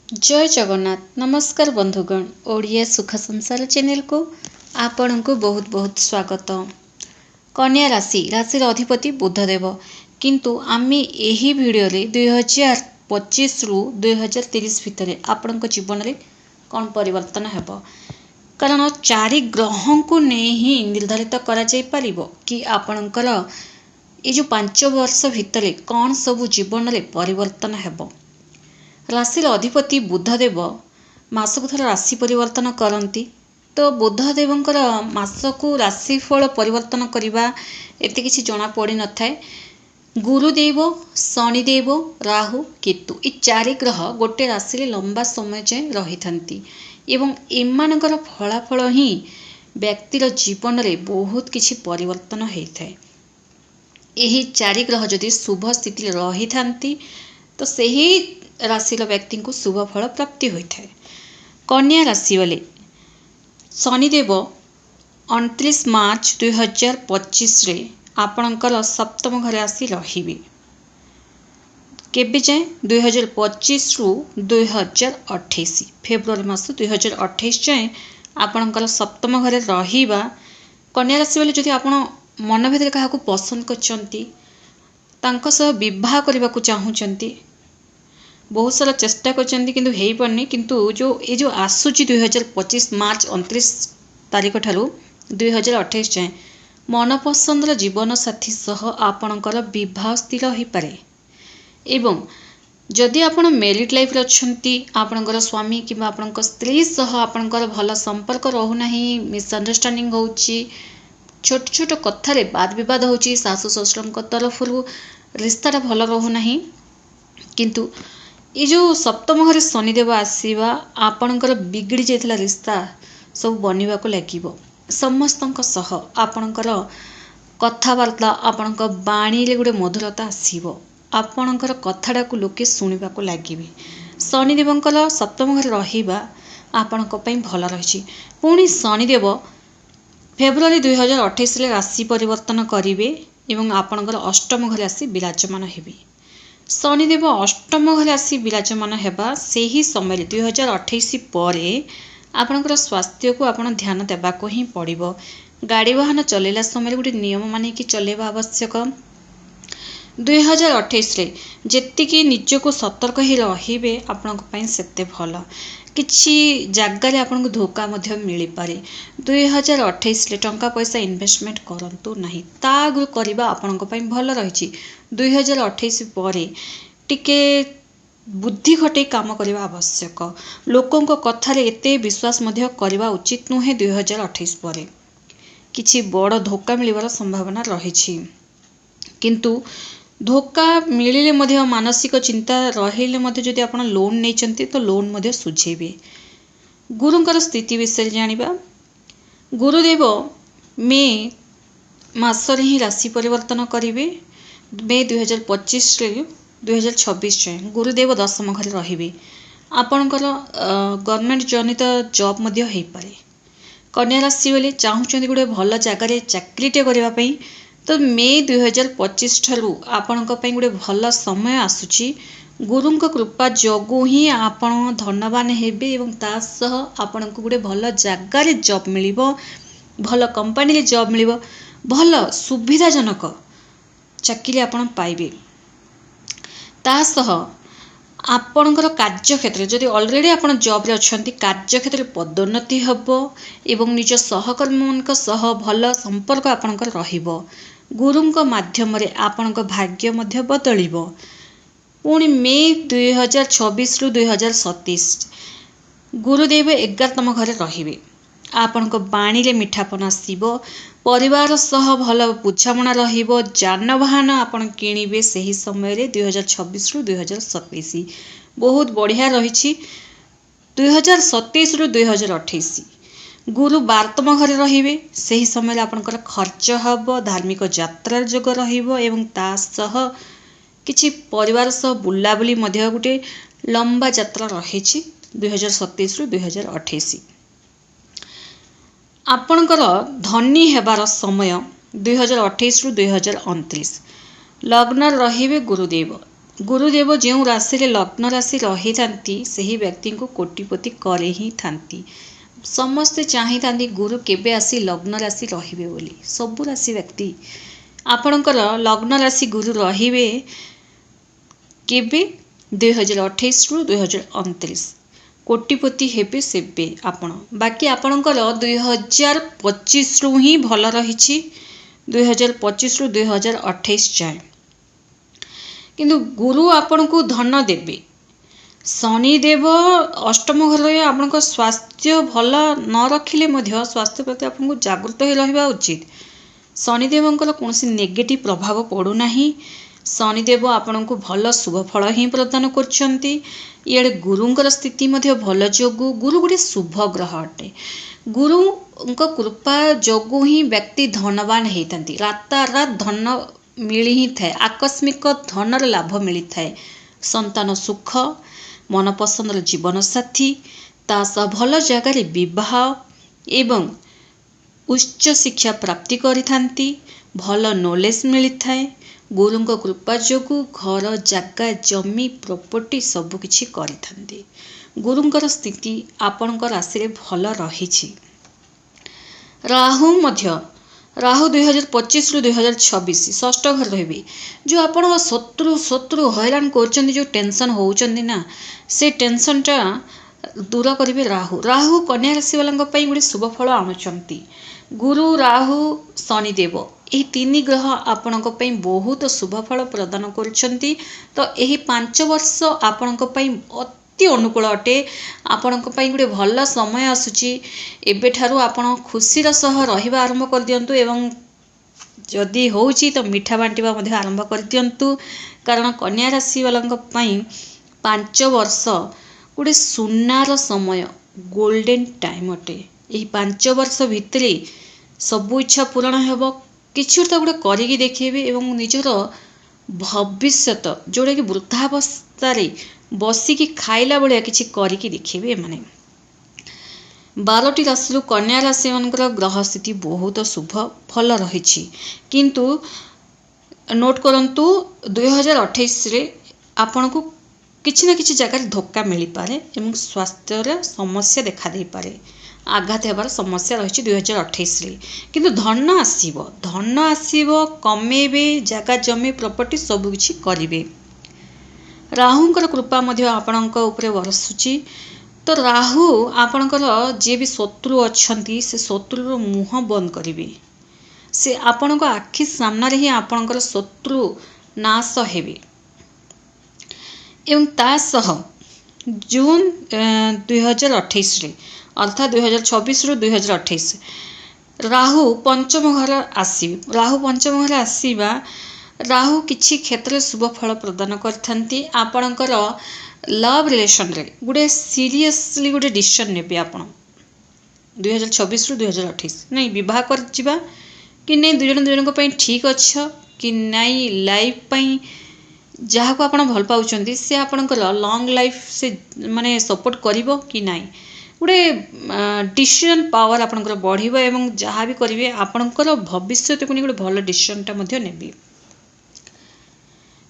जय जगन्नाथ नमस्कार बंधुगण ओडिया सुख संसार चैनल को आपण को बहुत बहुत स्वागत। कन्या राशि राशि अधिपति बुधदेव किंतु आमे एही वीडियो रे 2025 रु 2030 भितर आपण जीवन रे कौन परिवर्तन हेबो कारण चारि ग्रह को नहीं ही निर्धारित करा जाय परिबो कि आपणकर ये जो 5 वर्ष भितर कौन सबु जीवन रे परिवर्तन हेबो। राशि अधिपति बुधदेव मासक थर राशि परिवर्तन करती तो बुधदेवंकर मासकु राशिफल परिवर्तन करने एत कि जना पड़ न था। गुरुदेव शनिदेव राहु केतु ये चारि ग्रह गोटे राशि लंबा समय जाए रही था एवं एमानकर फलाफल ही व्यक्तिर जीवन में बहुत किछि परिवर्तन होता है। यही चारि ग्रह जदि शुभ स्थिति रही था तो सही राशि व्यक्ति को शुभ फल प्राप्ति होता है। कन्या राशि वाले शनिदेव 29 मार्च 2025 रे आपणकर सप्तम घर आसी रहिबे केबे जाए 2025 रु 2028 फेब्रुआरी मास 2028 जाए आपणकर सप्तम घर रहिबा। कन्या राशि वाले जदि आपण मन भीतर क्या पसंद करचंती तांको सह विवाह करने को चाहूँगी बहुत सारा चेष्टा करचंती किंतु हेई पारनी किंतु जो आसूची 2025 मार्च 29 तारीख ठारू 2028 जाए मनपसंदर जीवन साथी सह आपणकर विवाह स्थिर हो पारे एवं जदि आपण मैरिड लाइफ रे अछंती आपणकर स्वामी कि आपणकर स्त्री सह आपणकर भल संपर्क रहूना मिसअंडरस्टैंडिंग होची छोट छोट कथार वाद विवाद होची सासु ससुर तरफ रिश्ताटा भल रहूना किंतु ये जो सप्तम घरे शनिदेव आसवा आपणकर बिगड़ी जाइथिला रिश्ता सब बनवा को लगिबो समस्तंक सह आपणकर कथबार्ता आपणक बाणी रे गोटे मधुरता आसीबो आपणकर कथाडा को लोके सुनिबा को लागिबे। शनिदेवंकर सप्तम घरे रहिबा आपणक पई भल रहिछि। पुणी शनिदेव फेब्रुआरी 2028 रे राशि परिवर्तन करिवे एवं आपणकर अष्टम घरे आसी विराजमान हेबे। शनिदेव अष्टम घरे आसी विराजमान हेबा सेही समय 2028 पर आपणकर स्वास्थ्य को आपण ध्यान देबा को ही पड़िबो। गाड़ी वाहन चलेला समय गोटे नियम माने कि चलेबा आवश्यक। 2028 रे जेतिकी निजको सतर्क ही रहिबे आपणक पई सेते भल किछि जगार आपन धोखा मिल पारे। 2028 रे टंका पैसा इन्वेस्टमेंट करंतु नहीं तागु करबा आपन भल रही। 2028 पर टिके बुद्धि खटे काम करबा आवश्यक लोकों कथार एते विश्वास करबा उचित नुहे। 2028 पर किछि बड़ धोखा मिलवार संभावना रही किंतु धोखा मिलिले मध्य मानसिक चिंता रहिले जदि आपण लोन नहीं तो लोन मध्य सुझेबे। गुरुंकर स्थिति विषय जानिबा। गुरुदेव मे मासरे ही राशि परिवर्तन करिवे। मे 2025 रे 2026 जाए गुरुदेव दशम घरे रहिबे आपणकर गवर्नमेंट जनित जॉब मध्य हो पारे। कन्या राशि वाले चाहूँगी गोटे भल जगार चाकरीटे करने तो मे 2025 ठारू आपणक पई गोटे भल समय आसुची। गुरुंक कृपा जोगु ही आपण धनवान हेबे एवं ता सह आपणक गोटे भल जगार जॉब मिलिबो भल कंपनी रे जॉब मिलिबो भल सुविधाजनक चाकरी आपण पाइबे। ता सह आपणकर कार्यक्षेत्र जदि ऑलरेडी आपण जॉब रे अछंती कार्यक्षेत्र पदोन्नति हबो एवं निज सहकर्मी सह भल संपर्क आपणकर रहिबो। गुरुंक माध्यम रे आपणक भाग्य मध्य बदलिबो। पुणी मे 2026 रु 2027 गुरुदेव 11तम घरे रहिबे आपणक बाणी रे मिठापन आसीबो परिवार सह भल बुझामणा रहिबो जानवाहन आपण किनिबे सही समय रे 2026 रु 2027 बहुत बढ़िया रही। 2027 रु 2028 गुरु 12तम घरे रहिबे सही समय आपनकर खर्च हबो धार्मिक यात्रा जोग रहिबो एवं ता सह किछि परिवार सह बुलाबुली मध्य गोटे लंबा यात्रा रही 2027 रु 2028। आपनकर धनी हेबार समय 2028 रु 2029 लग्न रहिबे गुरुदेव गुरुदेव जो राशि लग्न राशि रही था से व्यक्ति को कोटिपति करे ही था। समस्ते चाही था गुरु केबे आसी लग्न राशि रहिबे बोली। सबु राशि व्यक्ति आपणकर लग्न राशि गुरु रहिबे केबे 2028 रु 2029 कोटिपति हेबे सेबे आपण। बाकी आपणकर 2025 रु ही भल रही 2025 रु 2028 जाए। किंतु गुरु आपण को धन देवे। शनिदेव अष्टम घर आपण स्वास्थ्य भल न रखिले स्वास्थ्य प्रति आपको जागृत हो रहा उचित। शनिदेव कौन नेगेटिव प्रभाव पड़ूना। शनिदेव आपण को भल शुभ फल ही प्रदान कर। गुरुंकर स्थिति भल जोगु गुरु गोटे शुभ ग्रह अटे। गुरु कृपा जोगु ही व्यक्ति धनवान होता। रातारात धन मिली ही थाए। आकस्मिक धनर लाभ मिली थाए। संतान सुख, मनपसंद जीवन साथी, तास भल जगार विवाह एवं उच्च शिक्षा प्राप्ति करिथांती। भल नॉलेज मिली थाए। गुरुंक कृपा जोगु घर जगह जमी प्रॉपर्टी सब किछि करिथांती। गुरुंकर स्थिति आपणक राशि रे भल रही। राहु मध्य राहु 2025 रु 2026 षष्ठ घर रही। जो आप शत्रु हैरान कर जो टेंशन होचंदी ना से टेंशन टा दूर करेंगे। राहु कन्या राशि वाला गोटे शुभ फल आणुचंती। गुरु राहु शनिदेव यही तीन ग्रह आपण बहुत शुभ फल प्रदान करछंती। तो यही 5 वर्ष आपण अति अनुकूल अटे। आपण गोटे भल समय आसूची। एबेठारु आपण खुशीर सह रहिबा आरंभ कर दियंतु एवं जदि होउची तो मिठा बांटिबा मध्ये आरंभ कर दियंतु। कारण कन्या राशि वाला 5 वर्ष गोटे सुनार समय गोल्डन टाइम अटे। यही 5 वर्ष भितरे सबु इच्छा पूरण हेबो। किछु तो गोटे करिकी देखेबे एवं निजर भविष्यत जोड़ा कि वृद्धावस्था बसिकी खाइला बेले किछि करिकी देखिबे। माने 12टी राशि कन्या राशि मानकर ग्रह स्थिति बहुत शुभ फल रही। किंतु नोट करंतु 2028 रे आपन को किछि न किछि जगह धोखा मिली पारे एवं स्वास्थ्य रे समस्या देखा दे पारे। आघात हेबार समस्या रही 2028 रे। किंतु धन आसीबो कमेबे जगह जमी प्रॉपर्टी सब किछि करिवे। राहुंकर कृपा मध्य आपणक उपरे बरसुची। तो राहु आपणकर जे भी शत्रु अच्छंती से शत्रुर मुह बंद करिवे। से आपणक आखि सामना रे ही आपणकर शत्रु नाश हेबे। एवं तासह जून 2028 रे अर्थात 2026 रु 2028 राहु पंचम घर आसीबे। राहु पंचम घर आसीबा राहु किछि क्षेत्र शुभ फल प्रदान करथांती। आपणकर लव रिलेशन रे गुडे सीरियसली गुडे डिसीजन नेबे। आपण 2026 रु 2028 नहीं विवाह कर जिबा कि नहीं दुई जन को पई ठीक अच्छ कि नहीं लाइफ पई जहाँ को आपण भल पाउचंती से आपणकर लॉन्ग लाइफ से माने सपोर्ट करिवो कि नहीं गोटे डिसीजन पावर आपणकर बढ़िबो एवं जहाँ भी करिवे आपणकर भविष्य को गोटे भल डिसीजन टा मध्ये नेबे।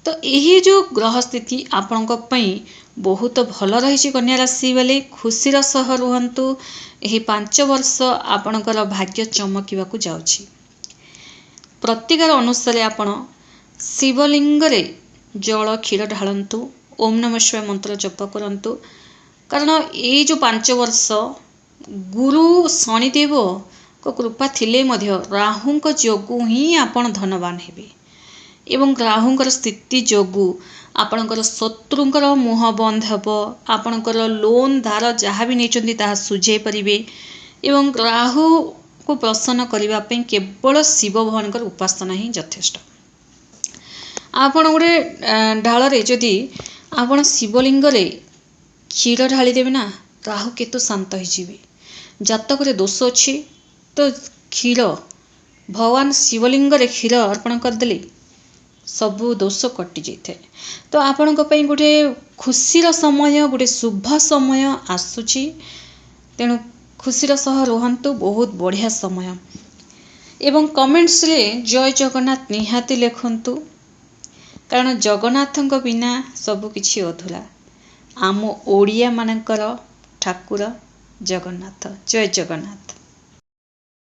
तो यही जो ग्रह स्थिति आपणक पई बहुत भल रही। कन्या राशि वाले खुशीर सह रुहंतु। यही 5 वर्ष आपणकर भाग्य चमकिबाकू जाउछि। प्रतिकार अनुसार आपण शिवलिंग रे जल क्षीर ढालंतु। ओम नमः शिवाय मंत्र जप करंतु। कारण ये जो 5 वर्ष गुरु शनिदेव को कृपा थिले मध्य राहुंक जोगु ही आपण धनवान हेबे। एवं राहुंकर स्थिति जोगु आपणकर शत्रुंकर मुह बंद हेबो। आपणकर लोन धार जहाँ भी नहीं ताहा सुझे परिबे। एवं राहु को प्रसन्न करिबा पई केवल शिव भगवानकर उपासना ही यथेष्ट। आपण गोटे ढाल रे जदि आपण शिवलिंग रे क्षीर ढाली देबे ना राहु केतु शांत हो जिवे। जातक रे दोष अछि तो क्षीर भगवान शिवलिंग रे क्षीर अर्पण कर देले सबु दोष कटि जाए। तो आपण गोटे खुशीर समय गोटे शुभ समय आसुची। तेणु खुशीर सह रुहंतु। बहुत बढ़िया समय। एवं कमेंट्स रे जय जगन्नाथ निहाती लिखंतु। କାରଣ ଜଗନ୍ନାଥଙ୍କ ବିନା ସବୁକିଛି ଅଧୁରା। ଆମ ଓଡ଼ିଆମାନଙ୍କର ଠାକୁର ଜଗନ୍ନାଥ। ଜୟ ଜଗନ୍ନାଥ।